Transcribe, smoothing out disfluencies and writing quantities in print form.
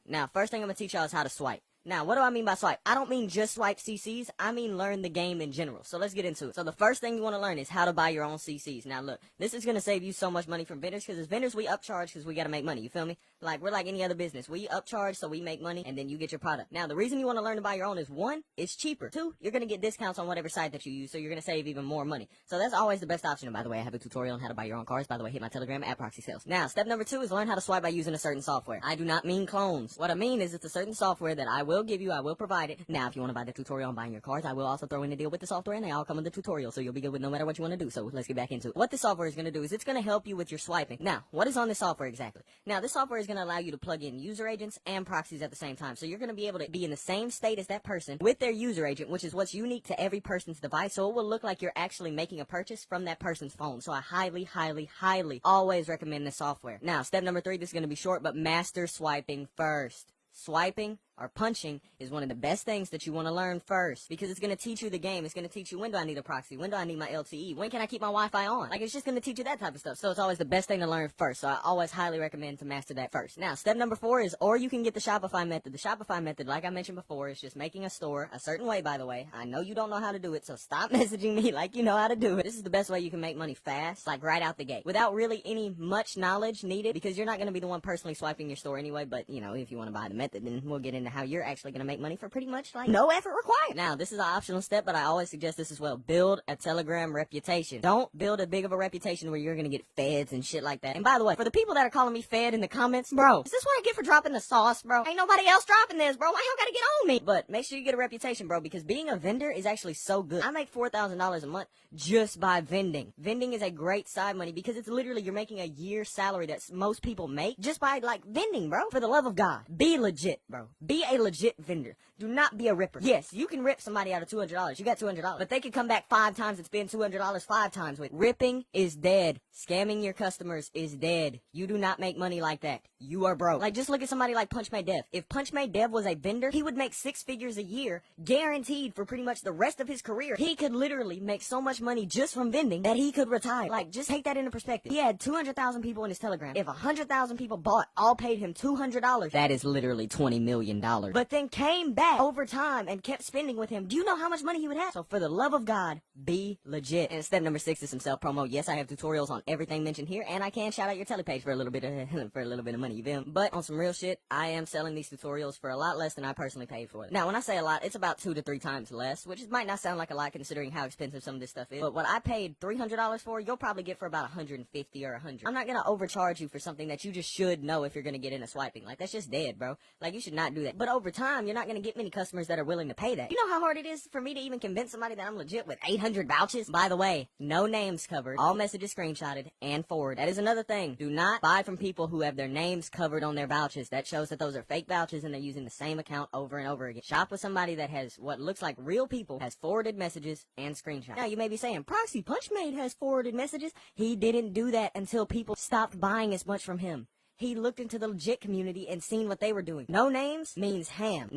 Now, first thing I'm gonna teach y'all is how to swipe. Now, what do I mean by swipe? I don't mean just swipe CCs. I mean learn the game in general. So let's get into it. So the first thing you want to learn is how to buy your own CCs. Now look, this is going to save you so much money from vendors, because as vendors, we upcharge because we got to make money. You feel me? Like, we're like any other business. We upcharge so we make money, and then you get your product. Now, the reason you want to learn to buy your own is, one, it's cheaper. Two, you're going to get discounts on whatever site that you use, so you're going to save even more money. So that's always the best option. And by the way, I have a tutorial on how to buy your own cards. By the way, hit my Telegram at Proxy Sales. Now, step number 2 is learn how to swipe by using a certain software. I do not mean clones. What I mean is it's a certain software that I will give you. I will provide it. Now, if you want to buy the tutorial on buying your cards, I will also throw in a deal with the software, and they all come in the tutorial, so you'll be good with no matter what you want to do. So let's get back into it. What this software is going to do is it's going to help you with your swiping. Now, what is on this software exactly? Now, this software is going to allow you to plug in user agents and proxies at the same time. So you're going to be able to be in the same state as that person with their user agent, which is what's unique to every person's device. So it will look like you're actually making a purchase from that person's phone. So I highly, highly, highly always recommend this software. Now, step number 3, this is going to be short, but master swiping first. Swiping or punching is one of the best things that you want to learn first, because it's going to teach you the game. It's going to teach you, when do I need a proxy? When do I need my LTE? When can I keep my Wi-Fi on? Like, it's just going to teach you that type of stuff. So it's always the best thing to learn first. So I always highly recommend to master that first. Now, step number 4 is, or you can get the Shopify method. The Shopify method, like I mentioned before, is just making a store a certain way, by the way. I know you don't know how to do it, so stop messaging me like you know how to do it. This is the best way you can make money fast, like right out the gate, without really any much knowledge needed, because you're not going to be the one personally swiping your store anyway. But, you know, if you want to buy the method, then we'll get into how you're actually going to make money for pretty much like no effort required. Now, this is an optional step, but I always suggest this as well. Build a Telegram reputation. Don't build a big of a reputation where you're going to get feds and shit like that. And by the way, for the people that are calling me fed in the comments, bro, is this what I get for dropping the sauce, bro? Ain't nobody else dropping this, bro. Why y'all gotta get on me? But make sure you get a reputation, bro, because being a vendor is actually so good. I make $4,000 a month just by vending. Vending is a great side money because it's literally, you're making a year's salary that most people make just by like vending, bro. For the love of God, be legit, bro. Be a legit vendor. Do not be a ripper. Yes, you can rip somebody out of $200. You got $200, but they can come back 5 times and spend $200 5 times with. Ripping is dead. Scamming your customers is dead. You do not make money like that. You are broke. Like, just look at somebody like Punch Made Dev. If Punch Made Dev was a vendor, he would make 6 figures a year, guaranteed for pretty much the rest of his career. He could literally make so much money just from vending that he could retire. Like, just take that into perspective. He had 200,000 people in his Telegram. If 100,000 people all paid him $200, that is literally $20 million. But then came back over time and kept spending with him. Do you know how much money he would have? So for the love of God, be legit. And step number 6 is some self-promo. Yes, I have tutorials on everything mentioned here, and I can shout out your telepage for a little bit of money, you feel me? But on some real shit, I am selling these tutorials for a lot less than I personally paid for it. Now, when I say a lot, it's about 2 to 3 times less, which might not sound like a lot considering how expensive some of this stuff is. But what I paid $300 for, you'll probably get for about $150 or $100. I'm not gonna overcharge you for something that you just should know if you're gonna get into swiping. Like, that's just dead, bro. Like, you should not do that. But over time, you're not gonna get many customers that are willing to pay that. You know how hard it is for me to even convince somebody that I'm legit with 800 vouchers? By the way, no names covered, all messages screenshotted and forward. That is another thing. Do not buy from people who have their names covered on their vouchers. That shows that those are fake vouchers and they're using the same account over and over again. Shop with somebody that has what looks like real people, has forwarded messages and screenshots. Now, you may be saying, Proxy, Punchmade has forwarded messages. He didn't do that until people stopped buying as much from him. He looked into the legit community and seen what they were doing. No names means ham.